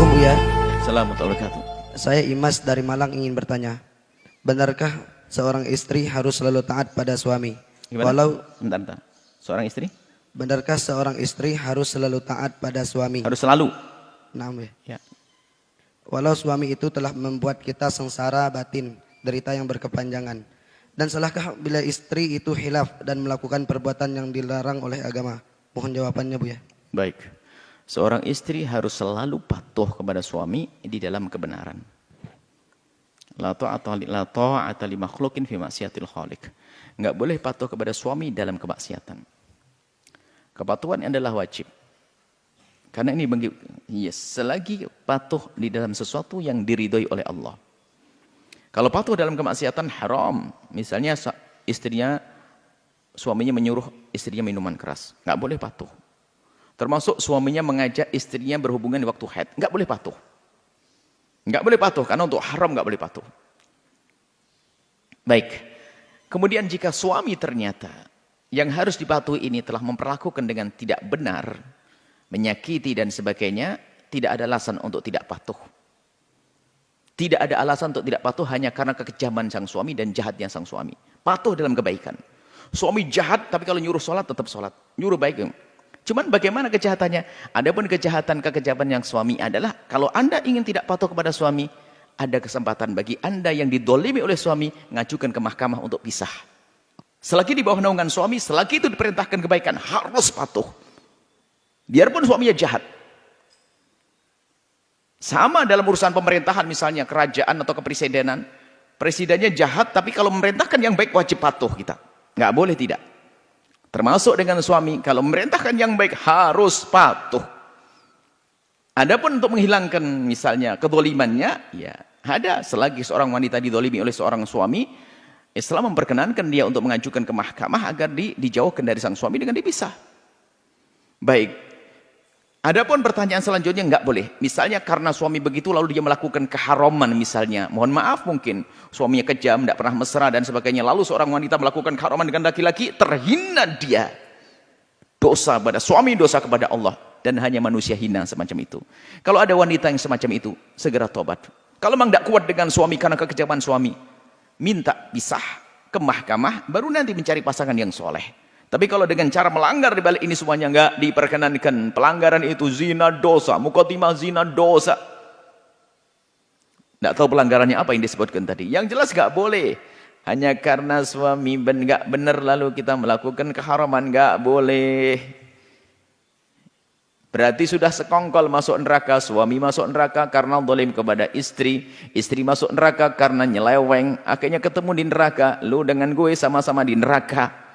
Assalamualaikum Buya. Assalamualaikum warahmatullahi wabarakatuh. Saya Imas dari Malang ingin bertanya, benarkah seorang istri harus selalu taat pada suami? Gimana? Bentar. Seorang istri? Benarkah seorang istri harus selalu taat pada suami? Harus selalu. Nah, Ya. walau suami itu telah membuat kita sengsara batin, derita yang berkepanjangan. Dan salahkah bila istri itu khilaf dan melakukan perbuatan yang dilarang oleh agama? Mohon jawabannya Buya. Baik. Seorang istri harus selalu patuh kepada suami di dalam kebenaran. La ta'ata li makhluqin fi ma'siyatil khaliq. Enggak boleh patuh kepada suami dalam kemaksiatan. Kepatuhan adalah wajib. Karena ini selagi patuh di dalam sesuatu yang diridhoi oleh Allah. Kalau patuh dalam kemaksiatan haram. Misalnya suaminya menyuruh istrinya minuman keras. Enggak boleh patuh. Termasuk suaminya mengajak istrinya berhubungan di waktu haid. Enggak boleh patuh. Enggak boleh patuh, karena untuk haram enggak boleh patuh. Baik. Kemudian jika suami ternyata yang harus dipatuhi ini telah memperlakukan dengan tidak benar, menyakiti dan sebagainya, tidak ada alasan untuk tidak patuh. Tidak ada alasan untuk tidak patuh hanya karena kekejaman sang suami dan jahatnya sang suami. Patuh dalam kebaikan. Suami jahat, tapi kalau nyuruh sholat tetap sholat. Nyuruh baik. Cuman bagaimana kejahatannya? Adapun kekejaman yang suami adalah, kalau Anda ingin tidak patuh kepada suami, ada kesempatan bagi Anda yang didolimi oleh suami, ngajukan ke mahkamah untuk pisah. Selagi di bawah naungan suami, selagi itu diperintahkan kebaikan, harus patuh. Biarpun suaminya jahat. Sama dalam urusan pemerintahan, misalnya kerajaan atau kepresidenan. Presidennya jahat, tapi kalau memerintahkan yang baik wajib patuh kita. Nggak boleh tidak. Termasuk dengan suami, kalau memerintahkan yang baik harus patuh. Adapun untuk menghilangkan misalnya kedolimannya, ya ada. Selagi seorang wanita didolimi oleh seorang suami, Islam memperkenankan dia untuk mengajukan ke mahkamah agar dijauhkan dari sang suami dengan dipisah. Baik. Adapun pertanyaan selanjutnya enggak boleh. Misalnya karena suami begitu lalu dia melakukan keharaman misalnya. Mohon maaf mungkin suaminya kejam, tidak pernah mesra dan sebagainya. Lalu seorang wanita melakukan keharaman dengan laki-laki, terhina dia. Dosa pada suami, dosa kepada Allah. Dan hanya manusia hina semacam itu. Kalau ada wanita yang semacam itu, segera tobat. Kalau memang tidak kuat dengan suami karena kekejaman suami, minta pisah ke mahkamah, baru nanti mencari pasangan yang soleh. Tapi kalau dengan cara melanggar di balik ini semuanya enggak diperkenankan. Pelanggaran itu zina dosa, muqaddimah zina dosa. Enggak tahu pelanggarannya apa yang disebutkan tadi. Yang jelas enggak boleh. Hanya karena suami enggak benar lalu kita melakukan keharaman, enggak boleh. Berarti sudah sekongkol masuk neraka, suami masuk neraka karena zalim kepada istri, istri masuk neraka karena nyeleweng, akhirnya ketemu di neraka, lu dengan gue sama-sama di neraka.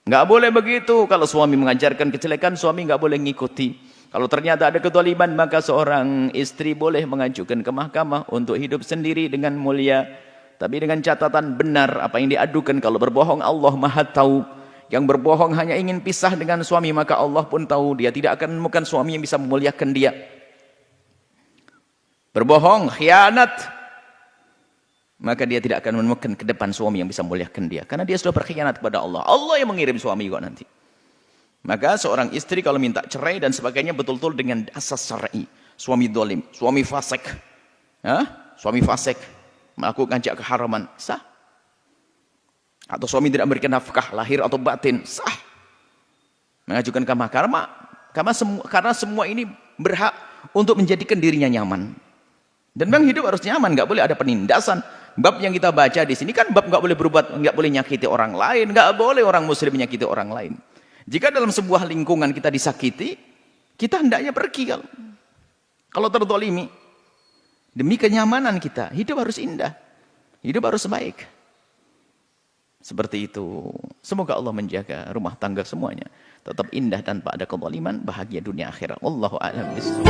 Nggak boleh begitu. Kalau suami mengajarkan kejelekan, suami nggak boleh ngikuti. Kalau ternyata ada kezaliman, maka seorang istri boleh mengajukan ke mahkamah untuk hidup sendiri dengan mulia. Tapi dengan catatan benar apa yang diadukan. Kalau berbohong, Allah Maha tahu. Yang berbohong hanya ingin pisah dengan suami, maka Allah pun tahu. Dia tidak akan menemukan suami yang bisa memuliakan dia. Berbohong, khianat, maka dia tidak akan menemukan ke depan suami yang bisa memuliakan dia. Karena dia sudah berkhianat kepada Allah. Allah yang mengirim suami kok nanti. Maka seorang istri kalau minta cerai dan sebagainya betul-betul dengan asas syar'i. Suami dolim, suami fasik. Suami fasik. Melakukan ajak keharaman. Sah. Atau suami tidak memberikan nafkah lahir atau batin. Sah. Mengajukan ke mahkamah. Karena semua ini berhak untuk menjadikan dirinya nyaman. Dan memang hidup harus nyaman. Nggak boleh ada penindasan. Bab yang kita baca di sini kan bab nggak boleh berbuat, nggak boleh nyakiti orang lain, nggak boleh orang muslim menyakiti orang lain. Jika dalam sebuah lingkungan kita disakiti, kita hendaknya pergi kalau terdolimi. Demi kenyamanan kita, hidup harus indah, hidup harus baik. Seperti itu. Semoga Allah menjaga rumah tangga semuanya tetap indah tanpa ada kezaliman, bahagia dunia akhirat. Wallahu a'lam bishawab.